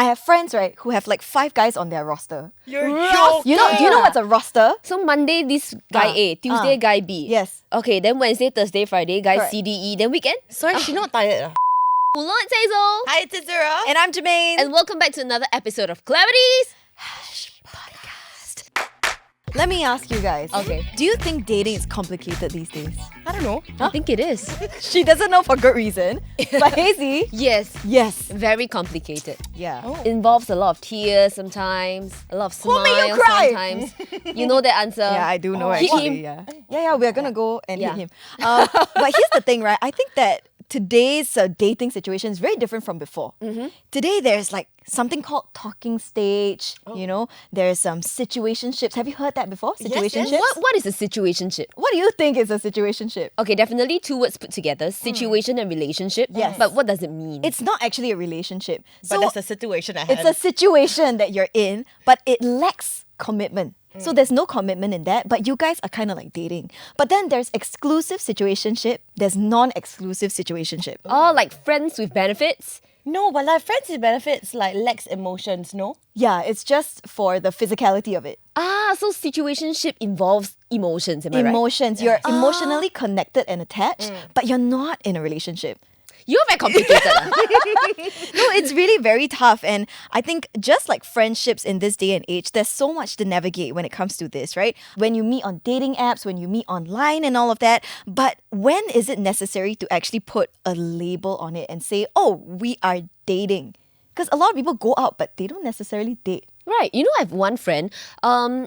I have friends, right, who have like 5 guys on their roster. You're joking. Do you know what's a roster? So Monday, this guy A. Tuesday, guy B. Yes. Okay, then Wednesday, Thursday, Friday, guy Correct. C, D, E. Then weekend? Sorry, she's not tired. Hello, it's Hazelle. Hi, it's Azura. And I'm Jermaine. And welcome back to another episode of Clarities. Let me ask you guys. Okay. Do you think dating is complicated these days? I don't know. I think it is. She doesn't know for good reason. But Hazy, Yes. yes. Very complicated. Yeah. Oh. Involves a lot of tears sometimes, a lot of Who smiles made you cry? sometimes. You know that answer. Yeah, I do know Hit actually. him. Yeah, we're gonna go and Yeah. hit him. But here's the thing, right? I think that today's dating situation is very different from before. Today, there's like something called talking stage. You know, there's some situationships. Have you heard that before? Yes, Situationships. yes. What is a situationship? What do you think is a situationship? Okay, definitely 2 words put together, situation and relationship. Yes. But what does it mean? It's not actually a relationship. But that's a situation at It's hand. a situation that you're in, but it lacks commitment. So there's no commitment in that, but you guys are kind of like dating. But then there's exclusive situationship, there's non-exclusive situationship. Oh, like friends with benefits? No, but like friends with benefits like lacks emotions, no? Yeah, it's just for the physicality of it. Ah, so situationship involves emotions, am I right? Emotions. You're emotionally connected and attached, but you're not in a relationship. You're very complicated. No, it's really very tough. And I think just like friendships in this day and age, there's so much to navigate when it comes to this, right? When you meet on dating apps, when you meet online and all of that. But when is it necessary to actually put a label on it and say, oh, we are dating? Because a lot of people go out, but they don't necessarily date. Right. You know, I have one friend.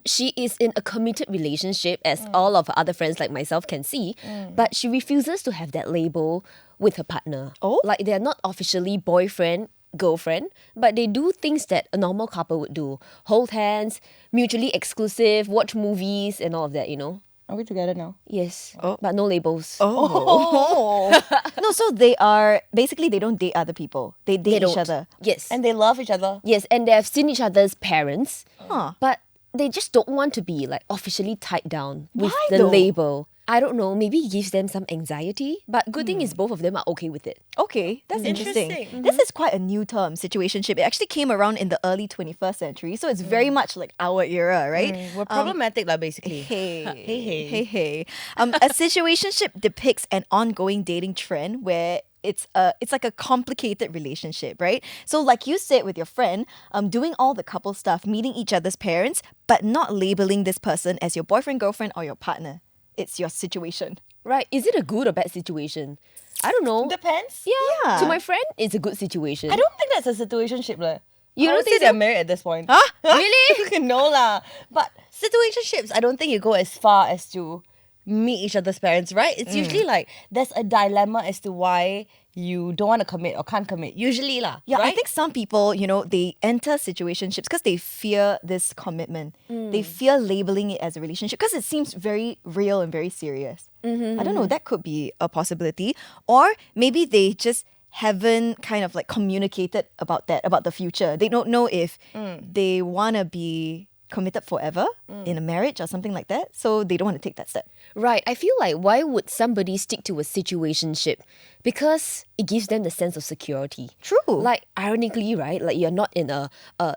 She is in a committed relationship, as all of her other friends like myself can see. But she refuses to have that label with her partner. Oh? Like they're not officially boyfriend, girlfriend, but they do things that a normal couple would do. Hold hands, mutually exclusive, watch movies and all of that, you know? Are we together now? Yes. But no labels. Oh. No, so they are, basically they don't date other people. They date They each don't. other. Yes. And they love each other. Yes, and they have seen each other's parents. Huh. But they just don't want to be like officially tied down with Why the though? label. I don't know, maybe it gives them some anxiety. But good thing is both of them are okay with it. Okay, that's interesting. Interesting. This is quite a new term, situationship. It actually came around in the early 21st century, so it's very much like our era, right? We're problematic lah, basically. Hey. A situationship depicts an ongoing dating trend where it's like a complicated relationship, right? So like you said with your friend, doing all the couple stuff, meeting each other's parents, but not labeling this person as your boyfriend, girlfriend, or your partner. It's your situation. Right? Is it a good or bad situation? I don't know. Depends. Yeah. To my friend, it's a good situation. I don't think that's a situationship lah. You I don't would say think they're so? married at this point. Huh? Really? No lah. But situationships, I don't think you go as far as to meet each other's parents, right? It's usually like there's a dilemma as to why you don't want to commit or can't commit. Usually lah. Yeah, right? I think some people, you know, they enter situationships because they fear this commitment. They fear labeling it as a relationship because it seems very real and very serious. I don't know, that could be a possibility. Or maybe they just haven't kind of like communicated about that, about the future. They don't know if they want to be committed forever in a marriage or something like that. So they don't want to take that step. Right. I feel like why would somebody stick to a situationship? Because it gives them the sense of security. True. Like ironically, right? Like you're not in a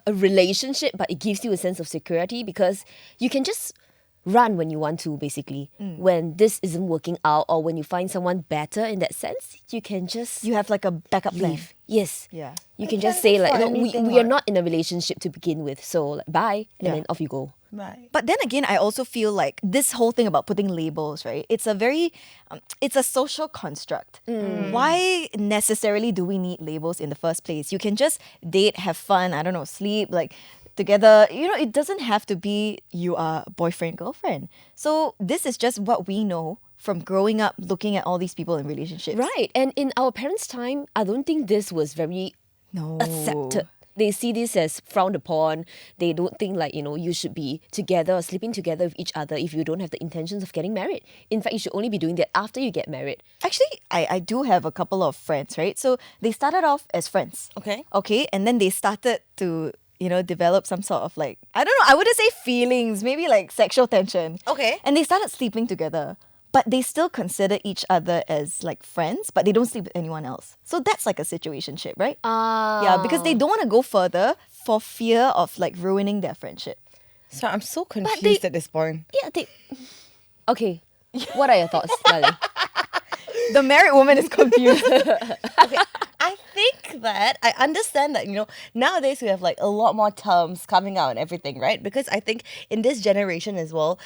relationship, but it gives you a sense of security because you can just run when you want to, basically. When this isn't working out or when you find someone better in that sense, you can just You have like a backup plan. leave. Yes. Yeah. You can can just say leave like, for no, anything, we are what? not in a relationship to begin with. So like, bye. And Yeah. then off you go. Right. But then again, I also feel like this whole thing about putting labels, right? It's a very, it's a social construct. Why necessarily do we need labels in the first place? You can just date, have fun, I don't know, sleep, like together. You know, it doesn't have to be you are boyfriend, girlfriend. So this is just what we know from growing up looking at all these people in relationships. Right. And in our parents' time, I don't think this was very No. accepted. They see this as frowned upon. They don't think like, you should be together or sleeping together with each other if you don't have the intentions of getting married. In fact, you should only be doing that after you get married. Actually, I do have a couple of friends, right? So they started off as friends. Okay. Okay. And then they started to, develop some sort of like, I don't know, I wouldn't say feelings, maybe like sexual tension. Okay. And they started sleeping together. but they still consider each other as like friends, but they don't sleep with anyone else. So that's like a situationship, right? Yeah, because they don't want to go further for fear of like ruining their friendship. So I'm so confused at this point. Yeah, they... Okay, what are your thoughts, darling? The married woman is confused. Okay, I think that I understand that, nowadays we have like a lot more terms coming out and everything, right? Because I think in this generation as well,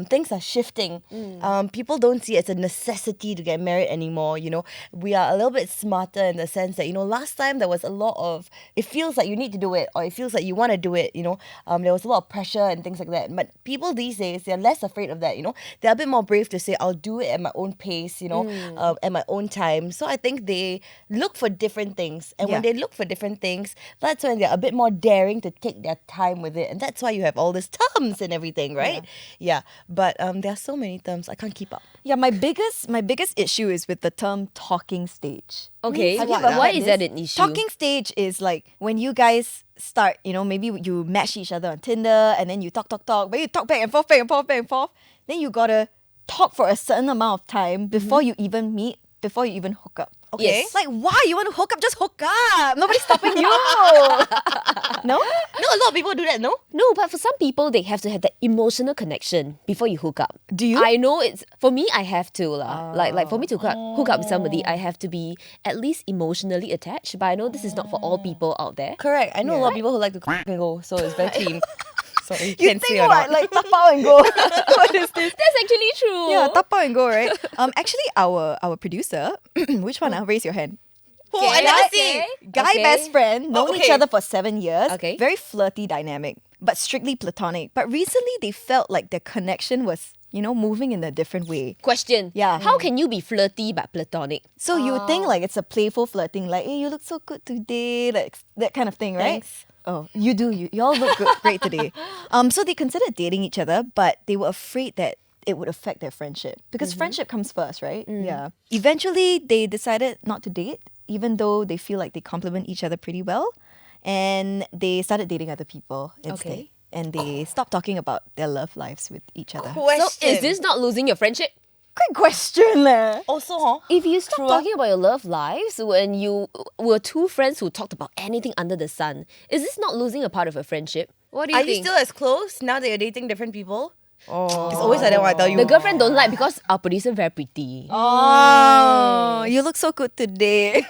things are shifting. People don't see it as a necessity to get married anymore. We are a little bit smarter in the sense that, last time there was a lot of, it feels like you need to do it, or it feels like you want to do it, there was a lot of pressure and things like that. But people these days, they're less afraid of that, they're a bit more brave to say, I'll do it at my own pace, at my own time. So I think they look for different things. And when Yeah. they look for different things, that's when they're a bit more daring to take their time with it. And that's why you have all these terms and everything, right? Yeah. But there are so many terms, I can't keep up. Yeah, my biggest issue is with the term talking stage. Okay, Have you but ever why heard is this? that an issue? Talking stage is like when you guys start, maybe you match each other on Tinder and then you talk, but you talk back and forth, then you gotta talk for a certain amount of time before you even meet, before you even hook up. Okay. Yes. Like, why you want to hook up? Just hook up. Nobody's stopping you. No? No, a lot of people do that, no? No, but for some people, they have to have that emotional connection before you hook up. Do you? I know it's... For me, I have to. Like for me to hook up with somebody, I have to be at least emotionally attached. But I know this is not for all people out there. Correct. I know a lot of people who like to and go, so it's very clean. Sorry, You can't see think or what? not. Like, tapao and go. What is this? That's actually true. Yeah, tapao and go, right? Actually, our producer, which one? Raise your hand. Oh, I never see. Guy Okay. best friend, known each okay. other for 7 years. Okay. Very flirty dynamic, but strictly platonic. But recently they felt like their connection was, moving in a different way. Question. Yeah. How can you be flirty but platonic? So you would think like it's a playful flirting, like, hey, you look so good today, like that kind of thing, right? Thanks. Oh, you do. You all look good, great today. So they considered dating each other, but they were afraid that it would affect their friendship because friendship comes first, right? Yeah. Eventually, they decided not to date, even though they feel like they complement each other pretty well, and they started dating other people instead. Okay. And they stopped talking about their love lives with each other. Question. So is this not losing your friendship? Great question, leh. Also, huh? If you stop talking about your love lives when you were two friends who talked about anything under the sun, is this not losing a part of a friendship? What do you Are think? you still as close now that you're dating different people? Oh. It's always like that when I tell you. The girlfriend don't like because our producer very pretty. Oh, you look so good today.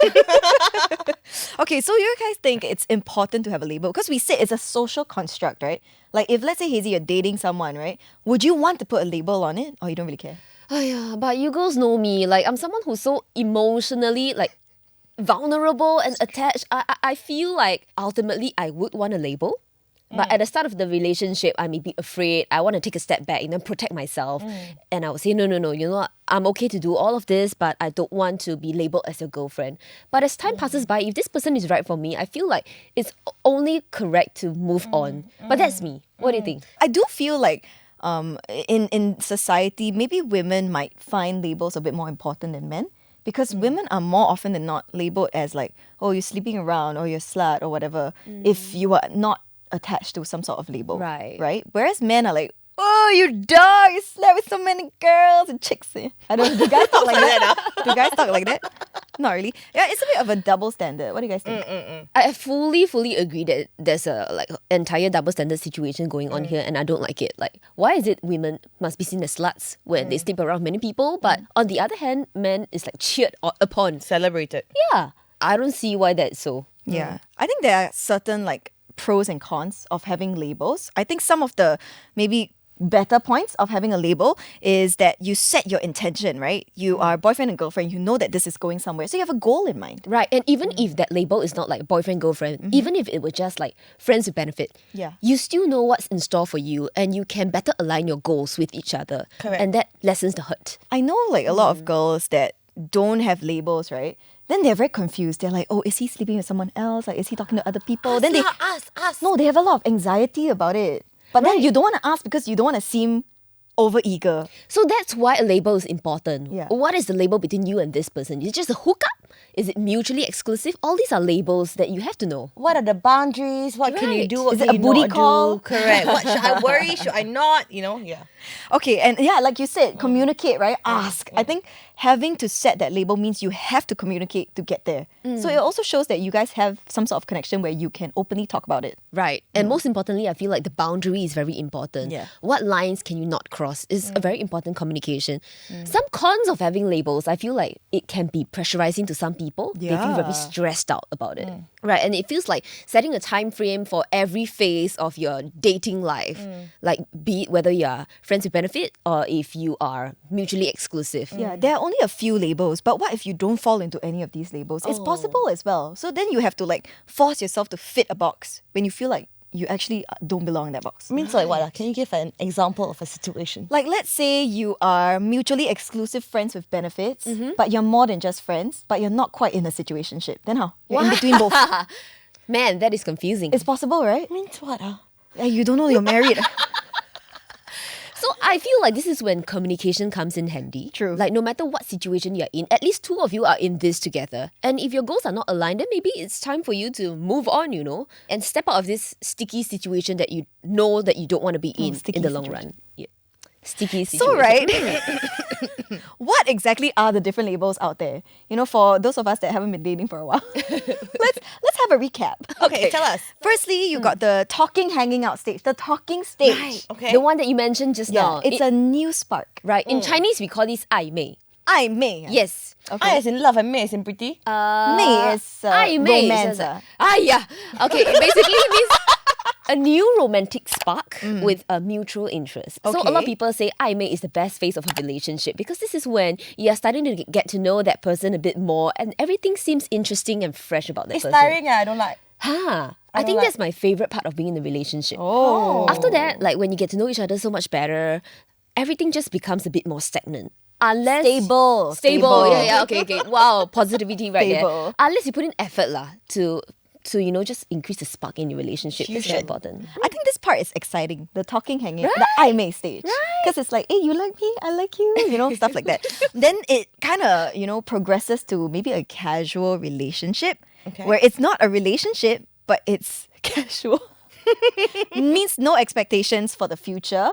Okay, so you guys think it's important to have a label because we say it's a social construct, right? Like if let's say Hazy, you're dating someone, right? Would you want to put a label on it, or you don't really care? Yeah, but you girls know me. Like I'm someone who's so emotionally vulnerable and attached. I feel like ultimately I would want a label. But at the start of the relationship, I may be afraid. I want to take a step back and then protect myself. And I would say, no, you know what? I'm okay to do all of this, but I don't want to be labeled as your girlfriend. But as time passes by, if this person is right for me, I feel like it's only correct to move on. But that's me. What do you think? I do feel like in society, maybe women might find labels a bit more important than men. Because women are more often than not labeled as like, oh, you're sleeping around or you're slut or whatever, if you are not attached to some sort of label. Right. Whereas men are like, oh, you dog, you slept with so many girls and chicks. I don't know, do guys talk like that? Do guys talk like that? Not really. Yeah, it's a bit of a double standard. What do you guys think? I fully agree that there's a entire double standard situation going on here, and I don't like it. Like, why is it women must be seen as sluts when they sleep around many people, but on the other hand, men is like cheered upon? Celebrated. Yeah, I don't see why that's so. Yeah. I think there are certain like pros and cons of having labels. I think some of the maybe better points of having a label is that you set your intention, right? You are boyfriend and girlfriend, you know that this is going somewhere. So you have a goal in mind. Right, and even if that label is not like boyfriend, girlfriend, even if it were just like friends with benefit, Yeah. you still know what's in store for you and you can better align your goals with each other. Correct. And that lessens the hurt. I know like a lot of girls that don't have labels, right? Then they're very confused. They're like, oh, is he sleeping with someone else? Like, is he talking to other people? Then they Ask. no, they have a lot of anxiety about it. But then you don't want to ask because you don't want to seem over-eager. So that's why a label is important. Yeah. What is the label between you and this person? Is it just a hookup? Is it mutually exclusive? All these are labels that you have to know. What are the boundaries? What can you Right. do? What Is it can a you booty not call? do? Correct. What should I worry? Should I not? Yeah. Okay, and yeah, like you said, communicate, right? Ask. I think having to set that label means you have to communicate to get there. So it also shows that you guys have some sort of connection where you can openly talk about it. Right. And most importantly, I feel like the boundary is very important. Yeah. What lines can you not cross is a very important communication. Some cons of having labels, I feel like it can be pressurizing to some people. They feel very Yeah. stressed out about it. Right. And it feels like setting a time frame for every phase of your dating life. Like be it whether you're friends with benefit or if you are mutually exclusive. Yeah, there are only a few labels, but what if you don't fall into any of these labels? It's possible as well. So then you have to like force yourself to fit a box when you feel like you actually don't belong in that box. Means like what? Can you give an example of a situation? Like, let's say you are mutually exclusive friends with benefits, but you're more than just friends, but you're not quite in a situationship. Then how? You're in between both. Man, that is confusing. It's possible, right? Means what? Yeah, you don't know you're married. So I feel like this is when communication comes in handy. True. Like no matter what situation you're in, at least two of you are in this together. And if your goals are not aligned, then maybe it's time for you to move on, and step out of this sticky situation that you know that you don't want to be in sticky the long situation. run. Yeah. Sticky situation. So, right, what exactly are the different labels out there? For those of us that haven't been dating for a while, let's have a recap. Okay, tell us. Firstly, you got the talking, hanging out stage, the talking stage. Right. Okay. The one that you mentioned just Yeah, now. it's a new spark. right. In Chinese, we call this 暧昧. I may. Yes. I as in love and May as in pretty. May is 暧昧 romance. yeah. Okay, it basically means a new romantic spark with a mutual interest. So a lot of Okay. people say 暧昧 is the best phase of a relationship because this is when you are starting to get to know that person a bit more and everything seems interesting and fresh about that It's person. tiring. I don't like. I think that's my favorite part of being in a relationship. Oh. After that, like when you get to know each other so much better, everything just becomes a bit more stagnant. Unless Stable. Yeah. Okay. Wow, positivity right Stable. there. Unless you put in effort to just increase the spark in your relationship. That's very important. I think this part is exciting. The talking, hanging, the I may stage. Because it's like, hey, you like me, I like you, stuff like that. Then it kind of, progresses to maybe a casual relationship where it's not a relationship, but it's casual. Means no expectations for the future.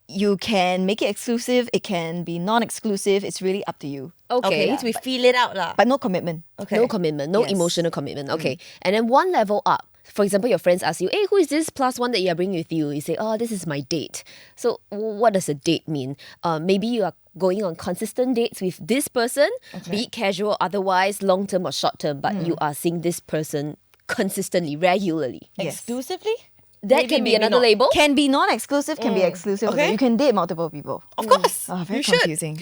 You can make it exclusive, it can be non-exclusive, it's really up to you. Okay. Means we feel it out lah. But no commitment. Okay. No commitment, no Yes. emotional commitment. Okay. And then one level up. For example, your friends ask you, hey, who is this plus one that you're bringing with you? You say, oh, this is my date. So what does a date mean? Maybe you are going on consistent dates with this person, be it casual, otherwise long-term or short-term, but you are seeing this person consistently, regularly. Yes. Exclusively? That Maybe, can be maybe another not. label. Can be non-exclusive, can be exclusive. Okay. You can date multiple people. Of course. Oh, very you should. confusing.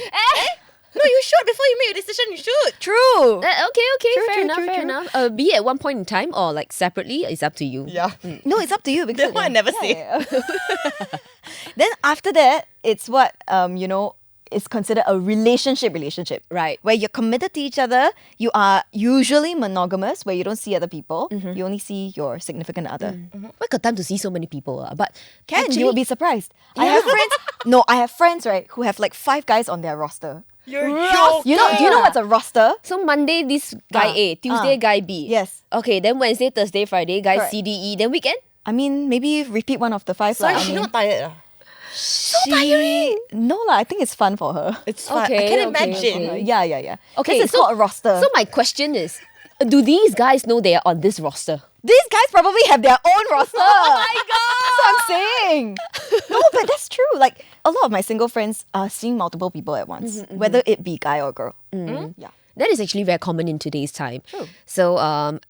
No, you should. Before you make your decision, you should. True. Okay, True, fair true, enough, true, fair true. enough. Be at one point in time or like separately, it's up to you. Yeah. No, it's up to you because That one I never say. Then after that, it's what is considered a relationship. Right. Where you're committed to each other. You are usually monogamous, where you don't see other people. You only see your significant other. Why got time to see so many people? But Can actually, you would be surprised. I have friends. No, I have friends right who have like 5 guys on their roster. You're joking. Do you know what's a roster? So Monday, this guy A, Tuesday, guy B. Yes. Okay, then Wednesday, Thursday, Friday, guy Correct. C, D, E. Then weekend? I mean, maybe repeat one of the 5. Sorry, lah. I she's mean, not tired. No lah, I think it's fun for her. It's fine. Okay, I can okay, imagine. okay. Yeah. Okay, This is called a roster. So my question is, do these guys know they are on this roster? These guys probably have their own roster. Oh my God! That's what I'm saying. No, but that's true. Like a lot of my single friends are seeing multiple people at once, whether it be guy or girl. Yeah. That is actually very common in today's time. True. So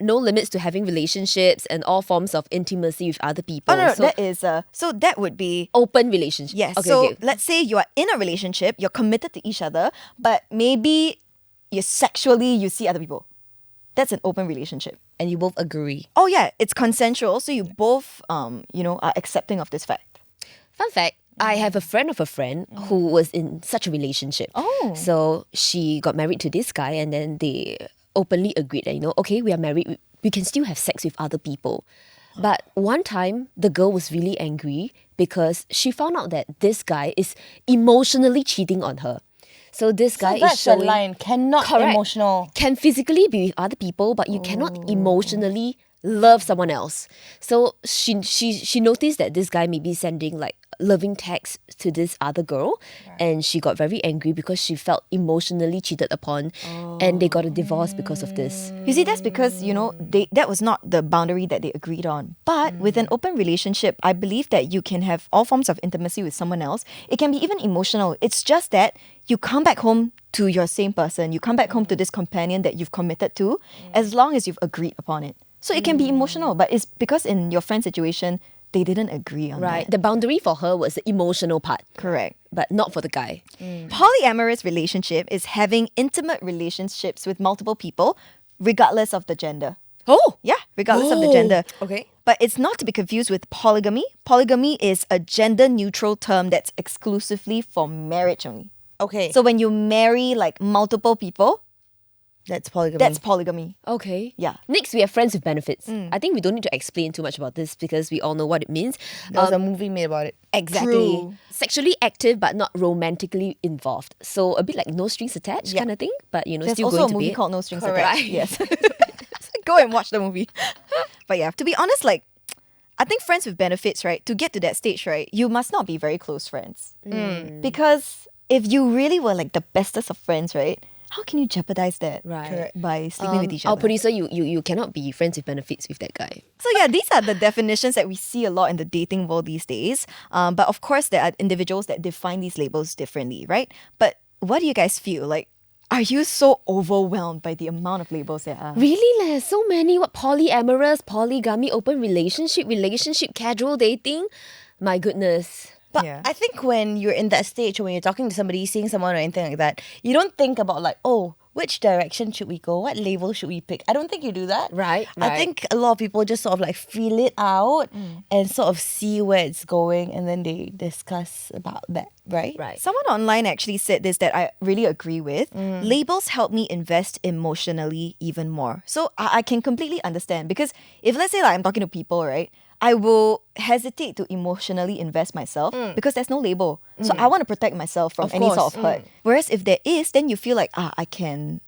no limits to having relationships and all forms of intimacy with other people. Oh no, so that is so that would be open relationship. yes. Okay, so okay. let's say you are in a relationship, you're committed to each other, but maybe you see other people. That's an open relationship. And you both agree. Oh yeah, it's consensual, so you both are accepting of this fact. Fun fact, I have a friend of a friend who was in such a relationship. Oh. So she got married to this guy and then they openly agreed that, okay, we are married, we can still have sex with other people. But one time, the girl was really angry because she found out that this guy is emotionally cheating on her. So this guy That's is the showing line. Cannot Correct. emotional. Can physically be with other people, but you cannot emotionally love someone else. So she noticed that this guy may be sending like loving texts to this other girl, and she got very angry because she felt emotionally cheated upon, and they got a divorce because of this. You see, that's because, that was not the boundary that they agreed on. But with an open relationship, I believe that you can have all forms of intimacy with someone else. It can be even emotional. It's just that you come back home to your same person. You come back home to this companion that you've committed to, as long as you've agreed upon it. So it can be emotional, but it's because in your friend's situation, they didn't agree on Right. that. The boundary for her was the emotional part, Correct. but not for the guy. Polyamorous relationship is having intimate relationships with multiple people, regardless of the gender. Oh! Yeah, regardless of the gender. Okay. But it's not to be confused with polygamy. Polygamy is a gender neutral term that's exclusively for marriage only. Okay. So when you marry like multiple people, that's polygamy. that's polygamy. Okay. Yeah. Next, we have friends with benefits. I think we don't need to explain too much about this because we all know what it means. There was a movie made about it. Exactly. True. Sexually active but not romantically involved. So a bit like no strings attached Yeah. kind of thing, but There's still also going a to movie be called No Strings Correct. Attached. Yes. Go and watch the movie. But yeah, to be honest, like, I think friends with benefits, right? To get to that stage, right, you must not be very close friends. Because if you really were like the bestest of friends, right, how can you jeopardize that? Right. Correct. By sleeping with each Our other. producer, you cannot be friends with benefits with that guy. So yeah, these are the definitions that we see a lot in the dating world these days. But of course, there are individuals that define these labels differently, right? But what do you guys feel? Like, are you so overwhelmed by the amount of labels there are? Really, there's so many. What polyamorous, polygamy, open relationship, casual dating. My goodness. But Yeah. I think when you're in that stage, when you're talking to somebody, seeing someone or anything like that, you don't think about like, oh, which direction should we go? What label should we pick? I don't think you do that. Right, I right. think a lot of people just sort of like feel it out and sort of see where it's going, and then they discuss about that, right? Right. Someone online actually said this that I really agree with. Labels help me invest emotionally even more. So I can completely understand because if let's say like I'm talking to people, right, I will hesitate to emotionally invest myself because there's no label. So I want to protect myself from Of any sort course. of hurt. Whereas if there is, then you feel like, I can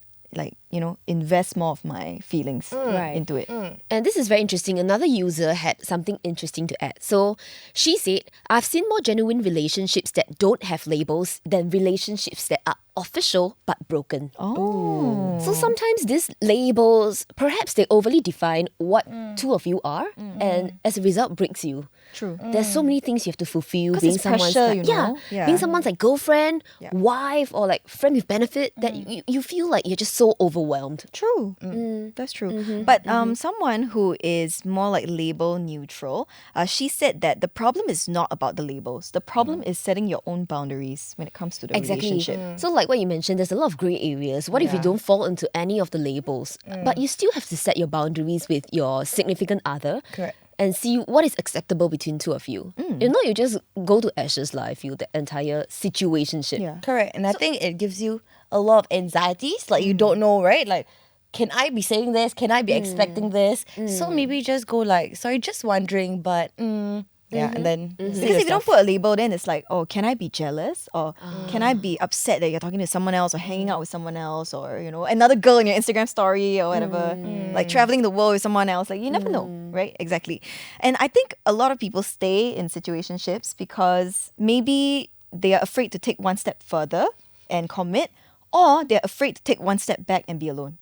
invest more of my feelings Right. into it. And this is very interesting. Another user had something interesting to add. So she said, I've seen more genuine relationships that don't have labels than relationships that are official but broken. Oh. So sometimes these labels, perhaps they overly define what two of you are, and as a result breaks you. True. There's so many things you have to fulfill. 'Cause Being it's someone's pressure, like, you know? Yeah. being someone's like girlfriend, Yeah. wife, or like friend with benefit. That you feel like you're just so overwhelmed. True. That's true. But someone who is more like label neutral, she said that the problem is not about the labels. The problem is setting your own boundaries when it comes to the Exactly. relationship. So like what you mentioned, there's a lot of grey areas. What if you Yeah. don't fall into any of the labels? But you still have to set your boundaries with your significant other. Correct. And see what is acceptable between two of you. You know, you just go to ashes lah, I feel, the entire situationship. Yeah. Correct. And I think it gives you a lot of anxieties. Like you don't know, right? Like, can I be saying this? Can I be expecting this? So maybe just go like, sorry, just wondering, but yeah, and then say Because the if you don't stuff. put a label, then it's like, oh, can I be jealous? Or can I be upset that you're talking to someone else or hanging out with someone else or, another girl in your Instagram story or whatever, like traveling the world with someone else. Like, you never know, right? Exactly. And I think a lot of people stay in situationships because maybe they are afraid to take one step further and commit, or they're afraid to take one step back and be alone.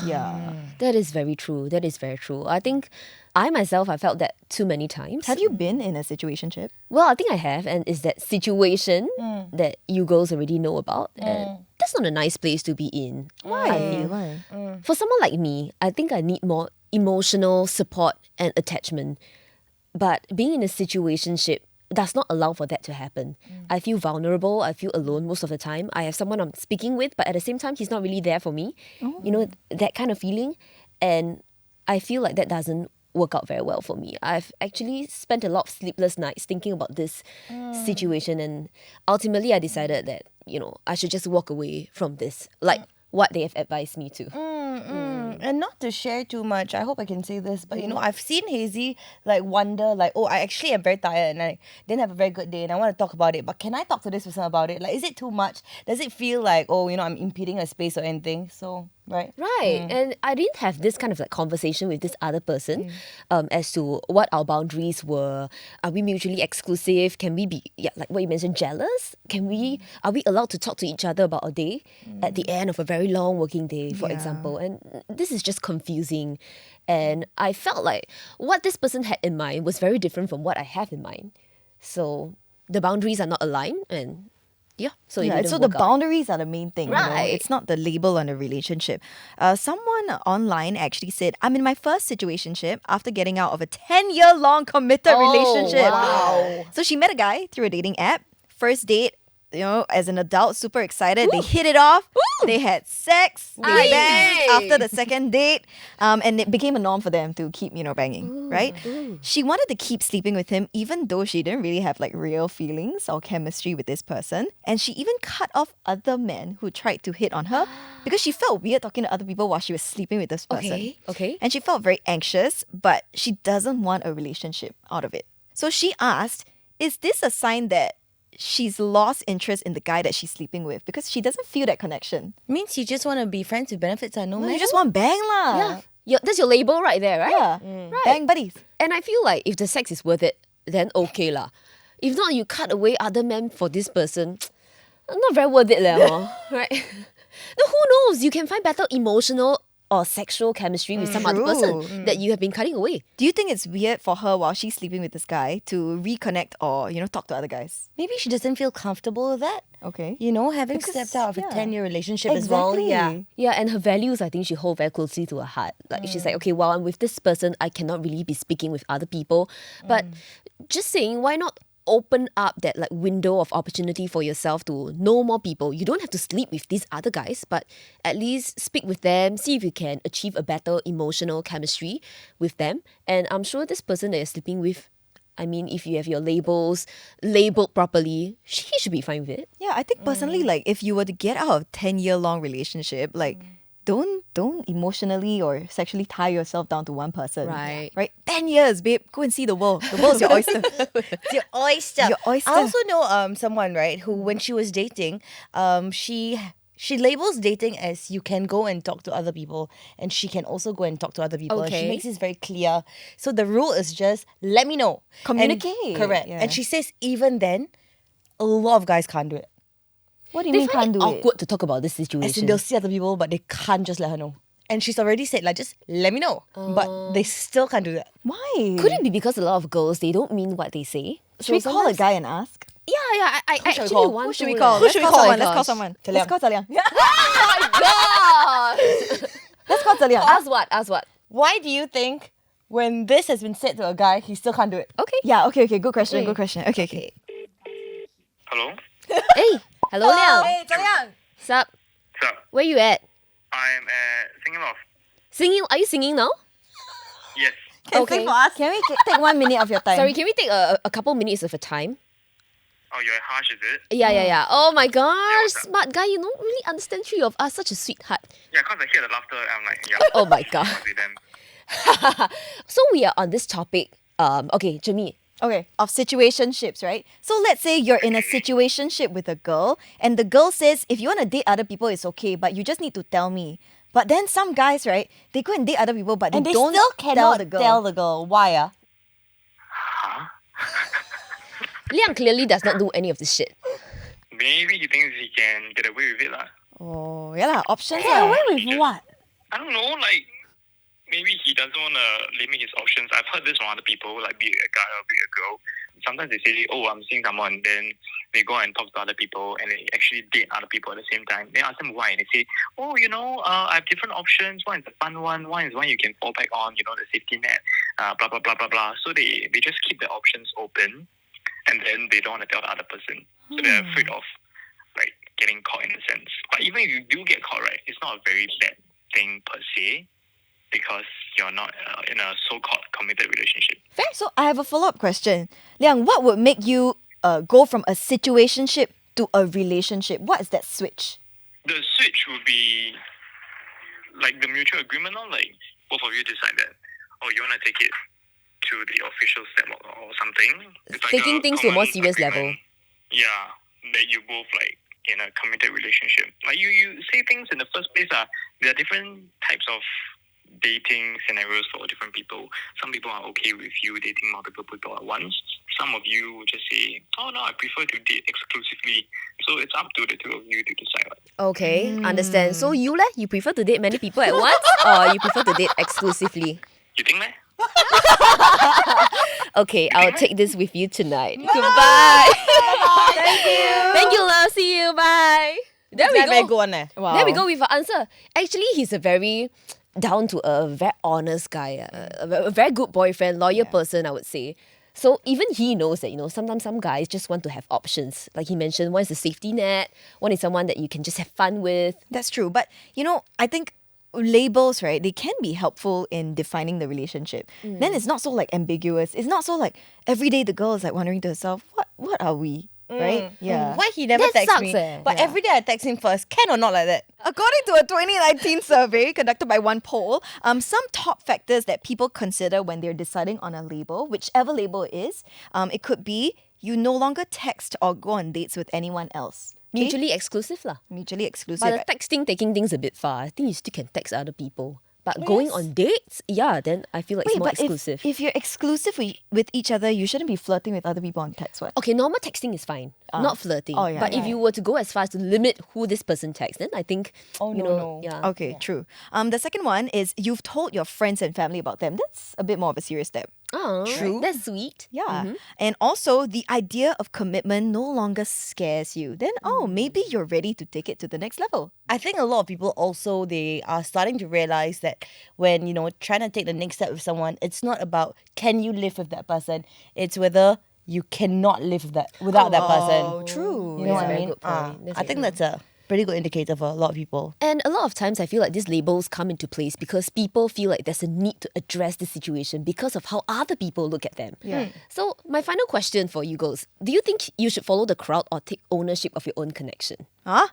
Yeah. That is very true. That is very true. I think I myself, I felt that too many times. Have you been in a situationship? Well, I think I have, and it's that situation that you girls already know about, and that's not a nice place to be in. I feel. Why? For someone like me, I think I need more emotional support and attachment. But being in a situationship does not allow for that to happen. I feel vulnerable. I feel alone most of the time. I have someone I'm speaking with, but at the same time, he's not really there for me. You know, that kind of feeling. And I feel like that doesn't work out very well for me. I've actually spent a lot of sleepless nights thinking about this situation, and ultimately I decided that, I should just walk away from this, like what they have advised me to. And not to share too much, I hope I can say this, but I've seen Hazy like wonder, like, oh, I actually am very tired and I didn't have a very good day and I want to talk about it, but can I talk to this person about it? Like, is it too much? Does it feel like, oh, I'm impeding a space or anything? So, right? Right. And I didn't have this kind of like conversation with this other person as to what our boundaries were. Are we mutually exclusive? Can we be, like what you mentioned, jealous? Are we allowed to talk to each other about a day at the end of a very long working day, for example? And this is just confusing. And I felt like what this person had in mind was very different from what I have in mind. So the boundaries are not aligned and so it didn't so the work out. boundaries are the main thing. Right. It's not the label on a relationship. Someone online actually said, I'm in my first situationship after getting out of a 10-year-long committed relationship. Wow. So she met a guy through a dating app. First date, as an adult, super excited. They hit it off. They had sex. They banged after the second date. And it became a norm for them to keep, banging, right? She wanted to keep sleeping with him even though she didn't really have like real feelings or chemistry with this person. And she even cut off other men who tried to hit on her because she felt weird talking to other people while she was sleeping with this person. Okay. And she felt very anxious, but she doesn't want a relationship out of it. So she asked, is this a sign that she's lost interest in the guy that she's sleeping with because she doesn't feel that connection? Means you just want to be friends with benefits, I know, No, man. you just want bang lah. That's your label right there, right? Yeah. Bang buddies. And I feel like if the sex is worth it, then okay lah. If not, you cut away other men for this person, not very worth it lah, right? No, who knows? You can find better emotional or sexual chemistry with some other person that you have been cutting away. Do you think it's weird for her while she's sleeping with this guy to reconnect or, talk to other guys? Maybe she doesn't feel comfortable with that. Okay. Having Because, stepped out of a yeah. 10-year relationship as well. Exactly. Yeah. Yeah, and her values, I think she hold very closely to her heart. Like she's like, okay, while I'm with this person, I cannot really be speaking with other people. But just saying, why not open up that like window of opportunity for yourself to know more people? You don't have to sleep with these other guys, but at least speak with them, see if you can achieve a better emotional chemistry with them. And I'm sure this person that you're sleeping with, I mean, if you have your labels labeled properly, he should be fine with it. Yeah, I think personally, like, if you were to get out of a 10-year-long relationship, like, don't emotionally or sexually tie yourself down to one person. Right. 10 years, babe. Go and see the world. The world's your oyster. It's your oyster. Your oyster. I also know someone, right, who when she was dating, she labels dating as you can go and talk to other people and she can also go and talk to other people. And she Okay. makes this very clear. So the rule is just let me know. Communicate. And, correct. Yeah. And she says even then, a lot of guys can't do it. What do you They mean find can't it do it? awkward to talk about this As in situation. they'll see other people, but they can't just let her know. And she's already said, like, just let me know. But they still can't do that. Why? Could it be because a lot of girls, they don't mean what they say? Should we call a guy and ask? Yeah, I Who should we actually call? want Who should to. we call? Who should we call? Someone. Oh Let's call gosh. someone. Ze Let's Liang. call Ze Liang. God! Let's call Ze Liang. Ask what? Why do you think when this has been said to a guy, he still can't do it? Okay. Yeah, okay. Good question. Okay. Hello? Hey, hello Liang. Hey, Ze Liang. Sup? What's up? Where you at? I'm at Singing Off. Singing? Are you singing now? Yes. Can sing for us? Can we take 1 minute of your time? Sorry, can we take a couple minutes of your time? Oh, you're harsh, is it? Yeah. Oh my gosh, what's up? smart guy, you don't really understand three of us. Such a sweetheart. Yeah, because I hear the laughter, I'm like, yeah. Oh my god. With them. So we are on this topic. Okay, Jamie. Okay, of situationships, right? So let's say you're in a situationship with a girl, and the girl says, if you want to date other people, it's okay, but you just need to tell me. But then some guys, right, they go and date other people, but And they they don't still tell cannot the girl. tell the girl. Why? Huh? Liang clearly does not do any of this shit. Maybe he thinks he can get away with it, lah. Oh, yeah lah, options Get lah. away with what? I don't know, like, maybe he doesn't want to limit his options. I've heard this from other people, like, be it a guy or be it a girl. Sometimes they say, oh, I'm seeing someone, then they go and talk to other people, and they actually date other people at the same time. They ask them why, and they say, oh, I have different options. One is a fun one is one you can fall back on, the safety net, blah, blah, blah, blah, blah. So they just keep the options open, and then they don't want to tell the other person. So they're afraid of, like, getting caught in a sense. But even if you do get caught, right, it's not a very bad thing per se, because you're not in a so-called committed relationship. Fair. So I have a follow-up question. Liang, what would make you go from a situationship to a relationship? What is that switch? The switch would be like the mutual agreement on, like both of you decide that, oh, you want to take it to the official step or something. It's like Taking things to a more common serious level. agreement. Yeah, that you both like in a committed relationship. Like you say things in the first place. There are different types of dating scenarios for different people. Some people are okay with you dating multiple people at once. Some of you will just say, oh no, I prefer to date exclusively. So it's up to the two of you to decide. Okay, understand. So you you prefer to date many people at once, or you prefer to date exclusively? You think that? Okay, I'll take this with you tonight. Goodbye. Thank you, love. See you. Bye. There we Very go. good one, eh? Wow. There we go with our answer. Actually, he's a very down to earth, very honest guy, a very good boyfriend, loyal person, I would say. So even he knows that, sometimes some guys just want to have options. Like he mentioned, one is a safety net, one is someone that you can just have fun with. That's true. But, I think labels, right, they can be helpful in defining the relationship. Then it's not so like ambiguous. It's not so like every day the girl is like wondering to herself, what are we? Right? Yeah. Why he never That texts sucks, me? eh. But every day I text him first. Can or not like that? According to a 2019 survey conducted by one poll, some top factors that people consider when they're deciding on a label, whichever label it is, it could be you no longer text or go on dates with anyone else. Okay? Mutually exclusive lah. Mutually exclusive. But the texting, taking things a bit far. I think you still can text other people. But going on dates, yeah, then I feel like it's more but exclusive. If you're exclusive with each other, you shouldn't be flirting with other people on text, what? Okay, normal texting is fine, not flirting. Oh, yeah, but yeah, if you were to go as far as to limit who this person texts, then I think, no. yeah. Okay, true. The second one is you've told your friends and family about them. That's a bit more of a serious step. Oh, True. that's sweet. Yeah. And also, the idea of commitment no longer scares you. Then, maybe you're ready to take it to the next level. I think a lot of people also, they are starting to realize that when, trying to take the next step with someone, it's not about can you live with that person. It's whether you cannot live without that person. True. You know what I very mean? good point. That's I very think good. that's a pretty good indicator for a lot of people. And a lot of times I feel like these labels come into place because people feel like there's a need to address the situation because of how other people look at them. Yeah. So my final question for you girls, do you think you should follow the crowd or take ownership of your own connection? Huh?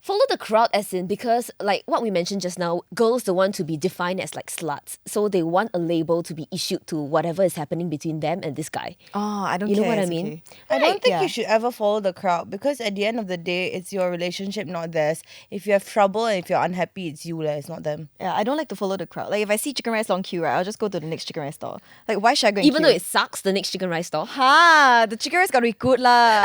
Follow the crowd as in because like what we mentioned just now, girls don't want to be defined as like sluts. So they want a label to be issued to whatever is happening between them and this guy. Oh, I don't You know care. what I it's mean? okay. I don't think yeah. you should ever follow the crowd because at the end of the day, it's your relationship, not theirs. If you have trouble and if you're unhappy, it's you, it's not them. Yeah, I don't like to follow the crowd. Like if I see chicken rice long queue, right, I'll just go to the next chicken rice store. Like why should I go and Even though queue? it sucks, the next chicken rice store. the chicken rice gotta be good lah.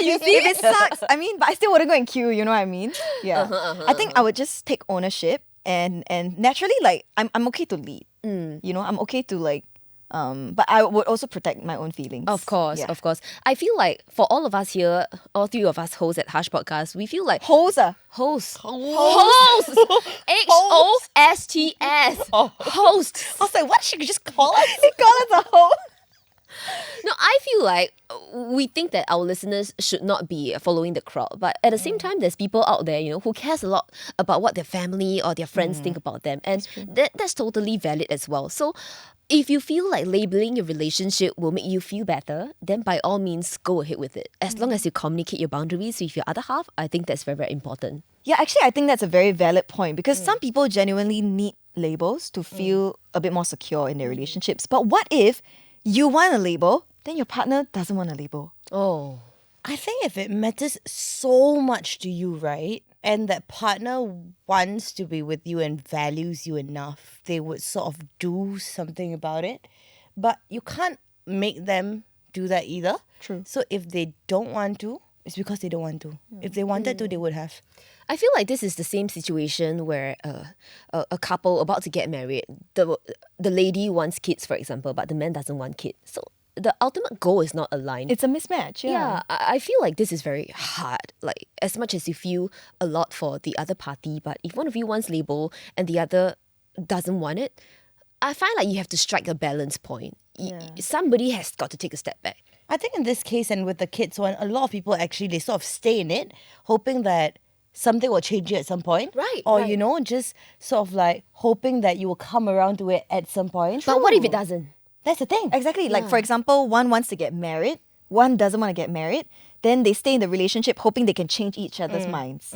You see? If it sucks, I mean, but I still wouldn't go and queue, you know what I mean? Yeah. I think I would just take ownership and naturally like I'm okay to lead. You know, I'm okay to like but I would also protect my own feelings. Of course, Yeah. of course. I feel like for all of us here, all three of us hosts at Hush Podcast, we feel like Hoes ah. hosts. Hosts! H-O-S-T-S. Hosts. I was like, what? She could just call us? They call us a hoe. No, I feel like we think that our listeners should not be following the crowd. But at the same time, there's people out there, who cares a lot about what their family or their friends think about them. And that's totally valid as well. So if you feel like labeling your relationship will make you feel better, then by all means, go ahead with it. As long as you communicate your boundaries with your other half, I think that's very, very important. Yeah, actually, I think that's a very valid point because some people genuinely need labels to feel a bit more secure in their relationships. But what if you want a label, then your partner doesn't want a label? Oh. I think if it matters so much to you, right? And that partner wants to be with you and values you enough, they would sort of do something about it. But you can't make them do that either. True. So if they don't want to, it's because they don't want to. If they wanted to, they would have. I feel like this is the same situation where a couple about to get married, the lady wants kids, for example, but the man doesn't want kids. So the ultimate goal is not aligned. It's a mismatch. Yeah, I feel like this is very hard. Like as much as you feel a lot for the other party, but if one of you wants label and the other doesn't want it, I find like you have to strike a balance point. Somebody has got to take a step back. I think in this case and with the kids one, a lot of people actually, they sort of stay in it, hoping that something will change it at some point. Right, Or, right. just sort of like hoping that you will come around to it at some point. But what if it doesn't? That's the thing. Exactly. Like, for example, one wants to get married, one doesn't want to get married, then they stay in the relationship hoping they can change each other's minds.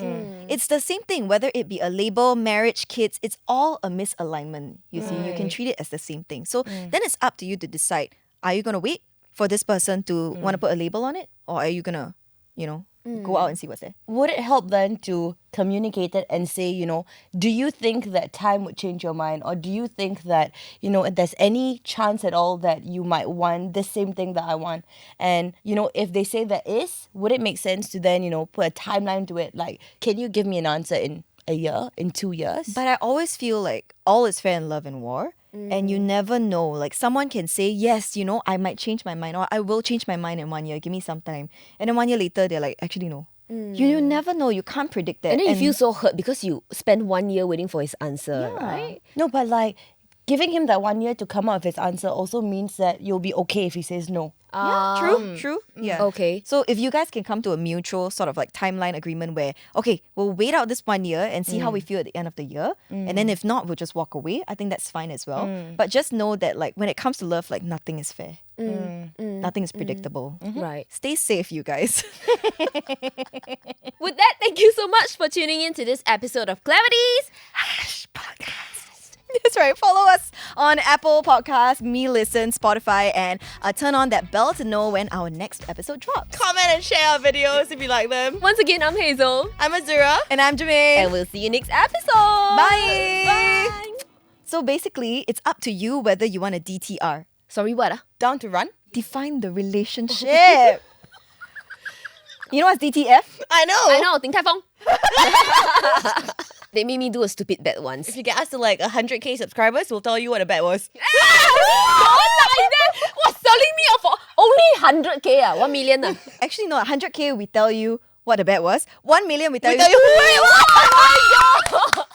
It's the same thing, whether it be a label, marriage, kids, it's all a misalignment. You see, you can treat it as the same thing. So then it's up to you to decide, are you going to wait for this person to want to put a label on it? Or are you going to, go out and see what's there? Would it help then to communicate it and say, do you think that time would change your mind? Or do you think that, if there's any chance at all that you might want the same thing that I want? And, if they say there is, would it make sense to then, put a timeline to it? Like, can you give me an answer in a year, in 2 years? But I always feel like all is fair in love and war. And you never know. Like someone can say, yes, I might change my mind or I will change my mind in 1 year. Give me some time. And then 1 year later, they're like, actually, no. You never know. You can't predict that. And then you feel so hurt because you spend 1 year waiting for his answer, right? No, but like giving him that 1 year to come out with his answer also means that you'll be okay if he says no. True. Yeah. Okay. So if you guys can come to a mutual sort of like timeline agreement where, okay, we'll wait out this 1 year and see how we feel at the end of the year. And then if not, we'll just walk away. I think that's fine as well. But just know that like when it comes to love, like nothing is fair. Nothing is predictable. Right. Stay safe, you guys. With that, thank you so much for tuning in to this episode of Clarities. Podcast. That's right. Follow us on Apple Podcasts, Me Listen, Spotify, and turn on that bell to know when our next episode drops. Comment and share our videos if you like them. Once again, I'm Hazel. I'm Azura. And I'm Jermaine. And we'll see you next episode. Bye. Bye. So basically, it's up to you whether you want a DTR. Sorry, what? Down to run? Define the relationship. You know what's DTF? I know. I know, Ding Tai Fung. They made me do a stupid bet once. If you get us to like 100k subscribers, we'll tell you what a bet was. Don't like that! What, selling me off for only 100k 1 million Actually, no, 100k we tell you what the bet was. 1 million we tell you who it was. Oh my god!